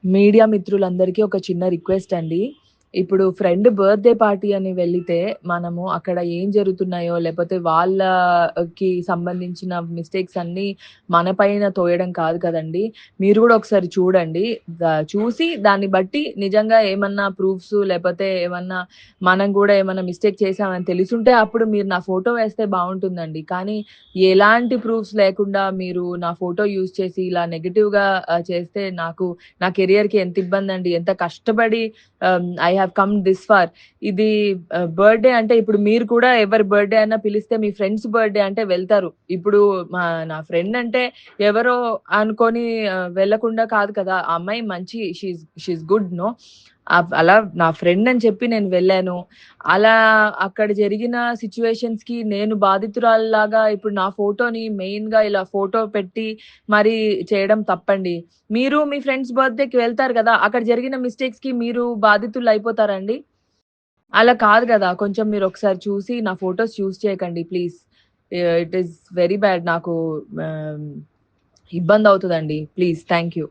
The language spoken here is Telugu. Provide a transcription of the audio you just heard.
మీడియా మిత్రులందరికీ ఒక చిన్న రిక్వెస్ట్ అండి. ఇప్పుడు ఫ్రెండ్ బర్త్‌డే పార్టీ అని వెళ్ళితే, మనము అక్కడ ఏం జరుగుతున్నాయో, లేపోతే వాళ్ళకి సంబంధించిన మిస్టేక్స్ అన్నీ మన పైన తోయడం కాదు కదండీ! మీరు గూడా ఒకసారి చూడండి. చూసి దాన్ని బట్టి నిజంగా ఏమన్నా ప్రూఫ్స్ లేపోతే ఏమన్నా మనం గూడా ఏమన్నా మిస్టేక్ చేశామని తెలిసుంటే అప్పుడు మీరు నా ఫోటో వేస్తే బావుంటుందండి. కానీ ఎలాంటి ప్రూఫ్స్ లేకుండా మీరు నా ఫోటో యూజ్ చేసి ఇలా నెగెటివ్‌గా చేస్తే నా కెరియర్‌కి ఎంత ఇబ్బందండి. ఎంత కష్టపడి I have come this far. ఇది బర్త్‌డే అంటే ఇప్పుడు మీరు కూడా ఎవరి బర్త్‌డే అయినా పిలిస్తే మీ ఫ్రెండ్స్ బర్త్‌డే అంటే వెళ్తారు. ఇప్పుడు నా ఫ్రెండ్ అంటే ఎవరో అనుకోని వెళ్ళకుండా కాదు కదా! ఆ అమ్మాయి మంచి షీ ఈస్ గుడ్ నో. అలా నా ఫ్రెండ్ అని చెప్పి నేను వెళ్ళాను. అలా అక్కడ జరిగిన సిట్యుయేషన్స్‌కి నేను బాధితురాలిలాగా ఇప్పుడు నా ఫోటోని మెయిన్‌గా ఇలా ఫోటో పెట్టి మరి చేయడం తప్పండి. మీరు మీ ఫ్రెండ్స్ బర్త్‌డేకి వెళ్తారు గదా! అక్కడ జరిగిన మిస్టేక్స్‌కి మీరు బాధితులయిపోతారా అండి? అలా కాదు గదా! కొంచెం మీరొకసారి చూసి నా ఫోటోస్ యూజ్ చేయకండి please. It is very bad నాకు ఆహ్, ఇబ్బందవుతదండి. ప్లీజ్. Thank you.